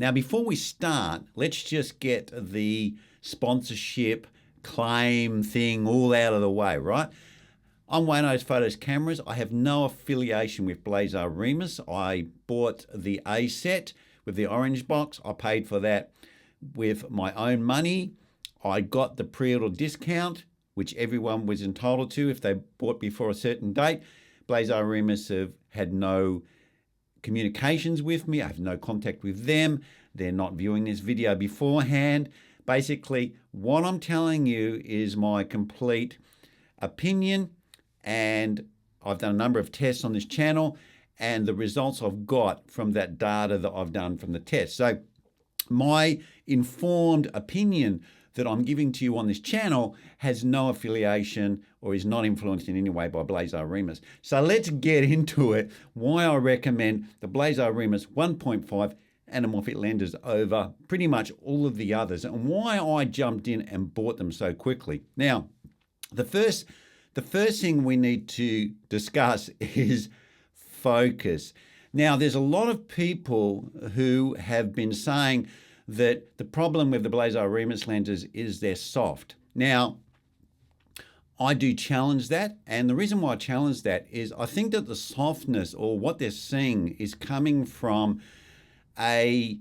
Now, before we start, let's just get the sponsorship claim thing all out of the way, right? I'm Waynos Fotos cameras. I have no affiliation with Blazar Remus. I bought the A set with the orange box. I paid for that with my own money. I got the pre-order discount, which everyone was entitled to if they bought before a certain date. Blazar Remus have had no communications with me. I have no contact with them. They're not viewing this video beforehand. Basically, what I'm telling you is my complete opinion, and I've done a number of tests on this channel and the results I've got from that data that I've done from the test. So my informed opinion that I'm giving to you on this channel has no affiliation or is not influenced in any way by Blazar Remus. So let's get into it, why I recommend the Blazar Remus 1.5 anamorphic lenses over pretty much all of the others, and why I jumped in and bought them so quickly. Now, the first thing we need to discuss is focus. Now, there's a lot of people who have been saying that the problem with the Blazar Remus lenses is they're soft. Now, I do challenge that, and the reason why I challenge that is I think that the softness, or what they're seeing, is coming from probably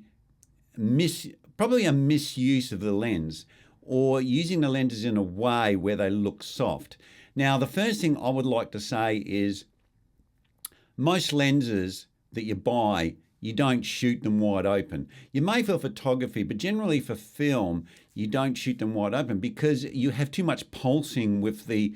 a misuse of the lens, or using the lenses in a way where they look soft. Now, the first thing I would like to say is most lenses that you buy, you don't shoot them wide open. You may for photography, but generally for film, you don't shoot them wide open because you have too much pulsing with the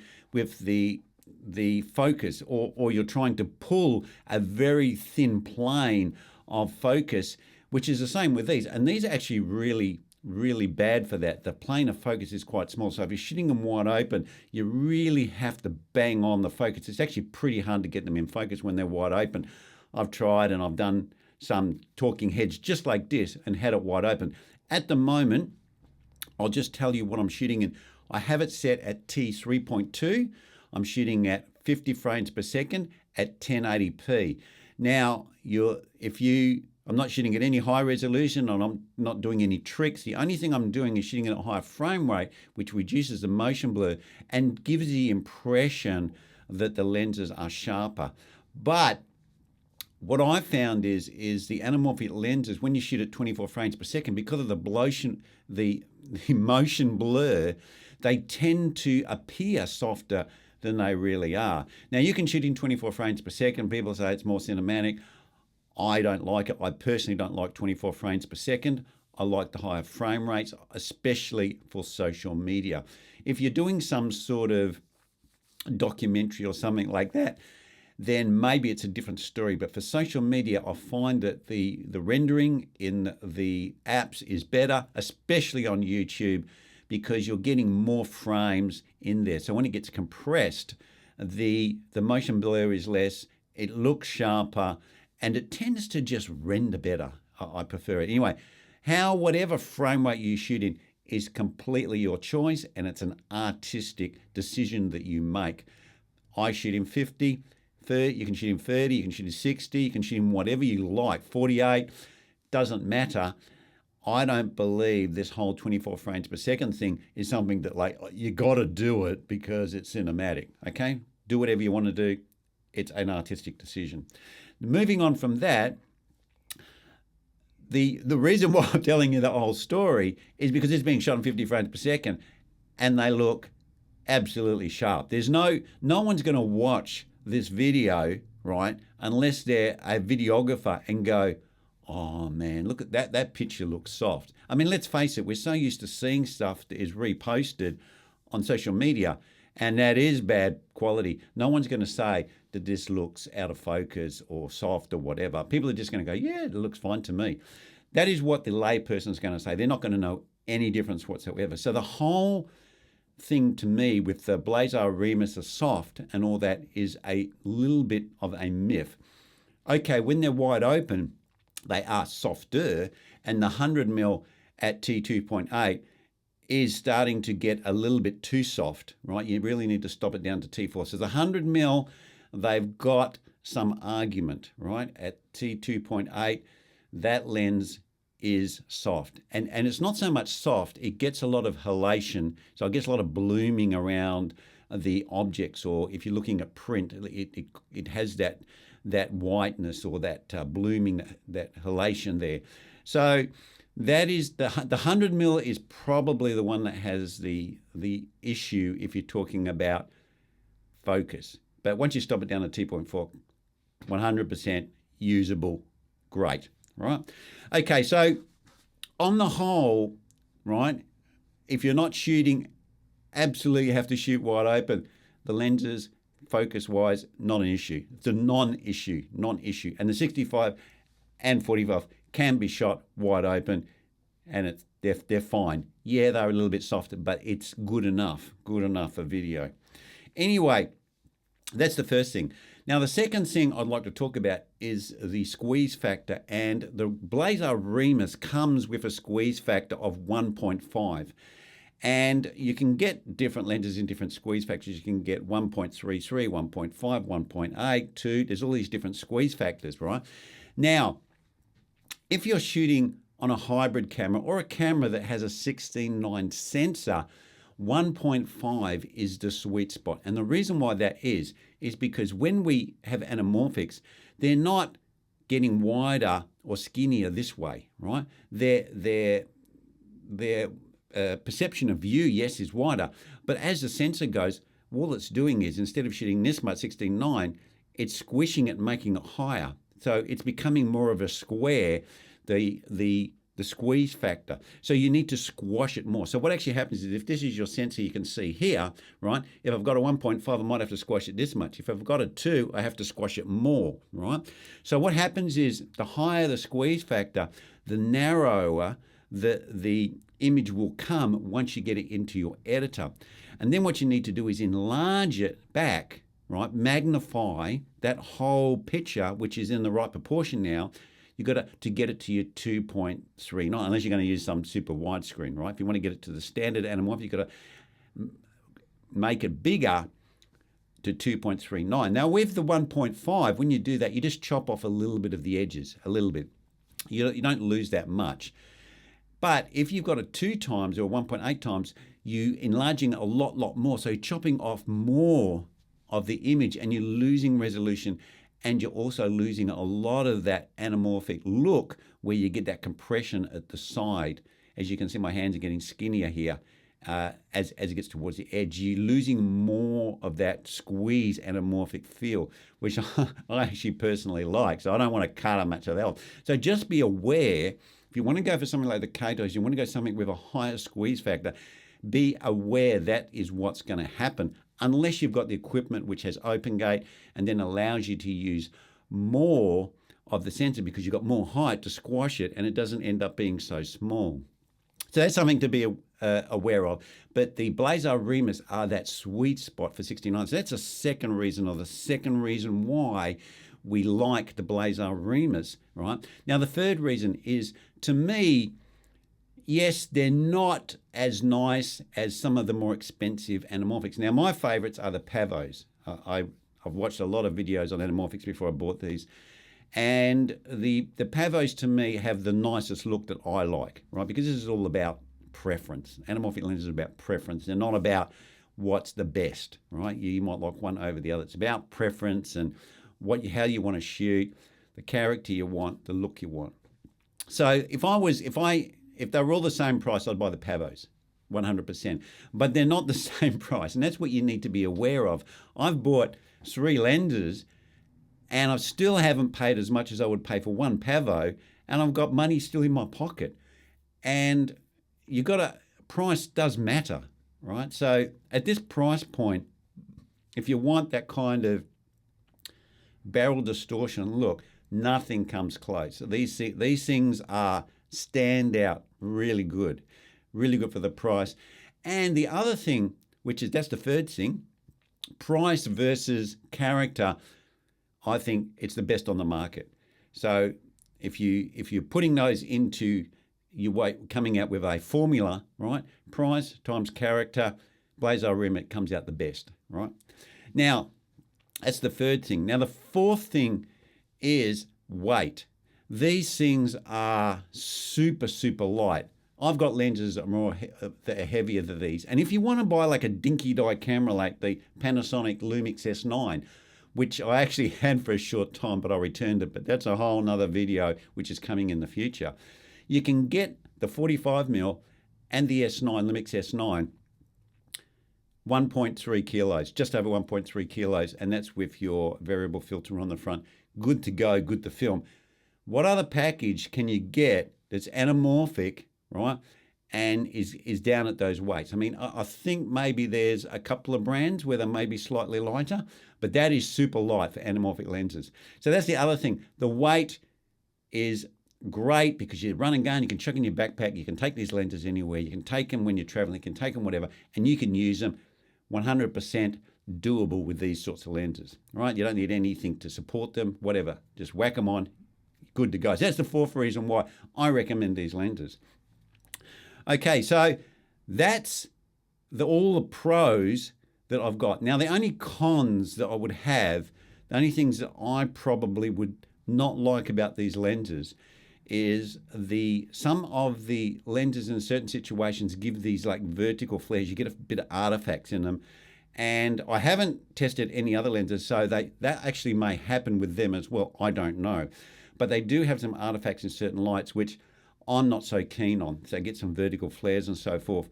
focus, or you're trying to pull a very thin plane of focus, which is the same with these. And these are actually really bad for that. The plane of focus is quite small. So if you're shooting them wide open, you really have to bang on the focus. It's actually pretty hard to get them in focus when they're wide open. I've tried, and I've done some talking heads just like this and had it wide open. At the moment, I'll just tell you what I'm shooting in. I have it set at T3.2. I'm shooting at 50 frames per second at 1080p. Now, I'm not shooting at any high resolution, and I'm not doing any tricks. The only thing I'm doing is shooting at a higher frame rate, which reduces the motion blur and gives the impression that the lenses are sharper. But what I found is the anamorphic lenses, when you shoot at 24 frames per second, because of the motion blur, they tend to appear softer than they really are. Now, you can shoot in 24 frames per second. People say it's more cinematic. I don't like it. I personally don't like 24 frames per second. I like the higher frame rates, especially for social media. If you're doing some sort of documentary or something like that, then maybe it's a different story. But for social media, I find that the rendering in the apps is better, especially on YouTube, because you're getting more frames in there. So when it gets compressed, the motion blur is less, it looks sharper, and it tends to just render better. I prefer it. Anyway, whatever frame rate you shoot in is completely your choice, and it's an artistic decision that you make. I shoot in 50, 30, you can shoot in 30, you can shoot in 60, you can shoot in whatever you like, 48, doesn't matter. I don't believe this whole 24 frames per second thing is something that, like, you got to do it because it's cinematic, okay? Do whatever you want to do. It's an artistic decision. Moving on from that, the reason why I'm telling you the whole story is because it's being shot in 50 frames per second and they look absolutely sharp. There's no one's going to watch this video, right, unless they're a videographer and go, oh man, look at that picture looks soft. I mean, let's face it, we're so used to seeing stuff that is reposted on social media, and that is bad quality. No one's going to say that this looks out of focus or soft or whatever. People are just going to go, yeah, it looks fine to me. That is what the layperson is going to say. They're not going to know any difference whatsoever. So the whole thing to me with the Blazar Remus soft and all that is a little bit of a myth. Okay, when they're wide open, they are softer, and the 100mm at T2.8 is starting to get a little bit too soft, right? You really need to stop it down to T4. So the 100mm, they've got some argument, right? At T2.8, that lens is soft. And it's not so much soft, it gets a lot of halation. So it gets a lot of blooming around the objects, or if you're looking at print, it has that whiteness or that blooming, that halation there. So that is the 100 mil is probably the one that has the issue if you're talking about focus. But once you stop it down to 2.4, 100% usable, great, right? Okay, so on the whole, right, if you're not shooting, absolutely have to shoot wide open. The lenses, focus-wise, not an issue. It's a non-issue. And the 65 and 45 can be shot wide open, and they're fine. Yeah, they're a little bit softer, but it's good enough for video. Anyway, that's the first thing. Now, the second thing I'd like to talk about is the squeeze factor, and the Blazar Remus comes with a squeeze factor of 1.5. And you can get different lenses in different squeeze factors. You can get 1.33, 1.5, 1.8, 2. There's all these different squeeze factors, right? Now, if you're shooting on a hybrid camera or a camera that has a 16:9 sensor, 1.5 is the sweet spot. And the reason why that is because when we have anamorphics, they're not getting wider or skinnier this way, right? Their perception of view, yes, is wider. But as the sensor goes, all it's doing is, instead of shooting this much 16:9, it's squishing it and making it higher. So it's becoming more of a square, the squeeze factor. So you need to squash it more. So what actually happens is, if this is your sensor, you can see here, right? If I've got a 1.5, I might have to squash it this much. If I've got a 2, I have to squash it more, right? So what happens is, the higher the squeeze factor, the narrower the image will come once you get it into your editor. And then what you need to do is enlarge it back, right? Magnify that whole picture, which is in the right proportion now. You've got to get it to your 2.39, unless you're going to use some super widescreen, right? If you want to get it to the standard anamorphic, you've got to make it bigger to 2.39. Now, with the 1.5, when you do that, you just chop off a little bit of the edges, a little bit. You don't lose that much. But if you've got a 2 times or 1.8 times, you're enlarging a lot more. So you're chopping off more of the image, and you're losing resolution, and you're also losing a lot of that anamorphic look where you get that compression at the side. As you can see, my hands are getting skinnier here as it gets towards the edge. You're losing more of that squeeze anamorphic feel, which I actually personally like. So I don't want to cut much of that off. So just be aware, if you want to go for something like the CATOs, you want to go something with a higher squeeze factor, be aware that is what's going to happen, unless you've got the equipment which has open gate and then allows you to use more of the sensor because you've got more height to squash it, and it doesn't end up being so small. So that's something to be aware of. But the Blazar Remus are that sweet spot for 69. So that's a second reason, or the second reason why we like the Blazar Remus, right? Now, the third reason is, to me, yes, they're not as nice as some of the more expensive anamorphics. Now, my favorites are the PAVOs. I've watched a lot of videos on anamorphics before I bought these. And the PAVOs, to me, have the nicest look that I like, right? Because this is all about preference. Anamorphic lenses are about preference. They're not about what's the best, right? You might like one over the other. It's about preference and how you want to shoot, the character you want, the look you want. So if they were all the same price, I'd buy the PAVOs, 100%. But they're not the same price, and that's what you need to be aware of. I've bought 3 lenses, and I still haven't paid as much as I would pay for one PAVO, and I've got money still in my pocket. And price does matter, right? So at this price point, if you want that kind of barrel distortion look, nothing comes close. So these things are stand out, really good for the price. And the other thing, that's the third thing, price versus character, I think it's the best on the market. So if you're putting those into your weight, coming out with a formula, right? Price times character, Blazar Remus comes out the best, right? Now, that's the third thing. Now, the fourth thing is weight. These things are super, super light. I've got lenses that are heavier than these. And if you want to buy like a dinky die camera like the Panasonic Lumix S9, which I actually had for a short time, but I returned it, but that's a whole nother video which is coming in the future. You can get the 45mm and the S9, Lumix S9, 1.3 kilos, just over 1.3 kilos, and that's with your variable filter on the front. Good to go, good to film. What other package can you get that's anamorphic, right, and is down at those weights? I mean, I think maybe there's a couple of brands where they may be slightly lighter, but that is super light for anamorphic lenses. So that's the other thing. The weight is great because you run and gun, you can chuck in your backpack, you can take these lenses anywhere, you can take them when you're traveling, you can take them whatever, and you can use them 100% doable with these sorts of lenses, right? You don't need anything to support them, whatever. Just whack them on, good to go. So that's the fourth reason why I recommend these lenses. Okay, so that's all the pros that I've got. Now, the only cons that I would have, the only things that I probably would not like about these lenses is some of the lenses in certain situations give these like vertical flares. You get a bit of artifacts in them. And I haven't tested any other lenses, so that actually may happen with them as well. I don't know. But they do have some artifacts in certain lights, which I'm not so keen on. So get some vertical flares and so forth.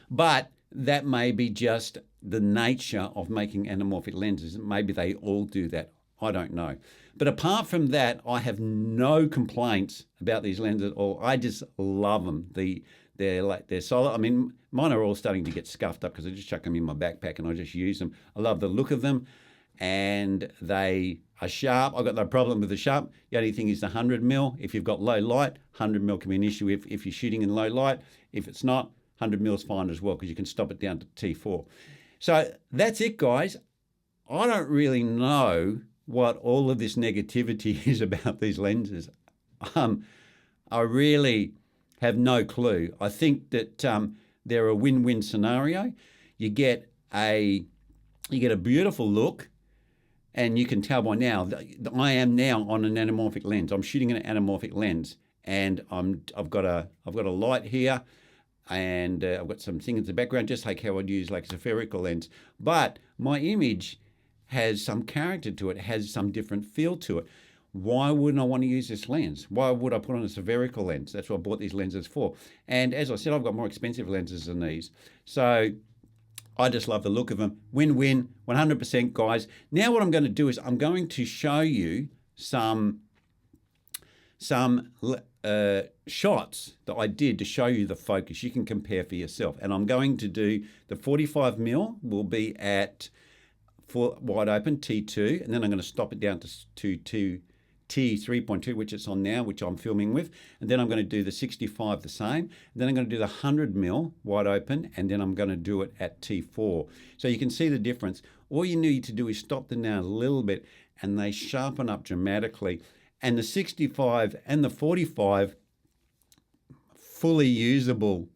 But that may be just the nature of making anamorphic lenses. Maybe they all do that. I don't know. But apart from that, I have no complaints about these lenses at all. I just love them. They're solid. I mean, mine are all starting to get scuffed up because I just chuck them in my backpack and I just use them. I love the look of them, and they are sharp. I've got no problem with the sharp. The only thing is the 100mm. If you've got low light, 100mm can be an issue if you're shooting in low light. If it's not, 100mm is fine as well because you can stop it down to T4. So that's it, guys. I don't really know what all of this negativity is about these lenses. I really have no clue. I think that they're a win-win scenario. You get a beautiful look, and you can tell by now that I am now on an anamorphic lens. I'm shooting an anamorphic lens, and I've got a light here, and I've got some things in the background, just like how I'd use like a spherical lens. But my image has some character to it, has some different feel to it. Why wouldn't I want to use this lens? Why would I put on a spherical lens? That's what I bought these lenses for. And as I said, I've got more expensive lenses than these. So I just love the look of them. Win-win, 100%, guys. Now what I'm going to do is I'm going to show you some shots that I did to show you the focus. You can compare for yourself. And I'm going to do the 45mm will be at wide open T2, and then I'm going to stop it down to T3.2, which it's on now, which I'm filming with, and then I'm going to do the 65 the same, and then I'm going to do the 100mm wide open, and then I'm going to do it at T4. So you can see the difference. All you need to do is stop them down a little bit, and they sharpen up dramatically. And the 65 and the 45 fully usable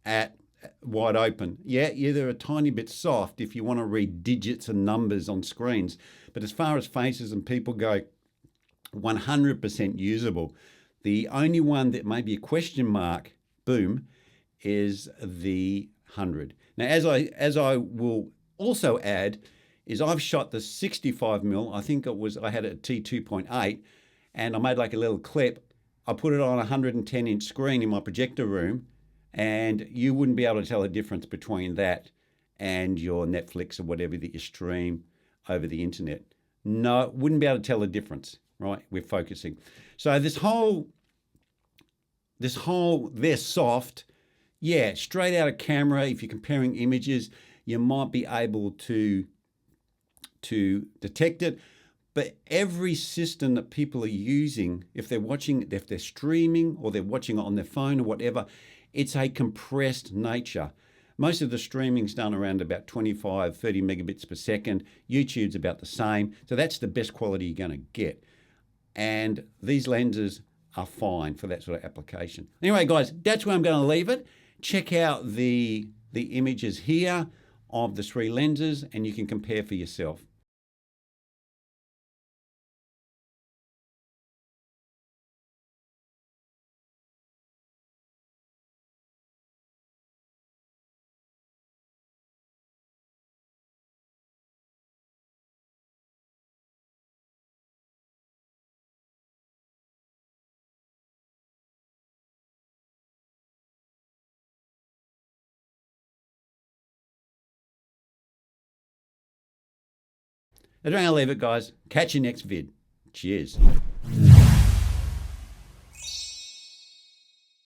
at wide open. Yeah, they're a tiny bit soft if you want to read digits and numbers on screens. But as far as faces and people go, 100% usable. The only one that may be a question mark, boom, is the 100. Now, as I will also add, is I've shot the 65mm. I think I had it at T2.8, and I made like a little clip. I put it on a 110-inch screen in my projector room, and you wouldn't be able to tell the difference between that and your Netflix or whatever that you stream over the internet. No, wouldn't be able to tell the difference, right? We're focusing. So this whole, they're soft. Yeah, straight out of camera, if you're comparing images, you might be able to detect it. But every system that people are using, if they're streaming or they're watching it on their phone or whatever, it's a compressed nature. Most of the streaming's done around about 25, 30 megabits per second. YouTube's about the same. So that's the best quality you're going to get. And these lenses are fine for that sort of application. Anyway, guys, that's where I'm going to leave it. Check out the images here of the 3 lenses, and you can compare for yourself. That's where I'll leave it, guys. Catch you next vid. Cheers.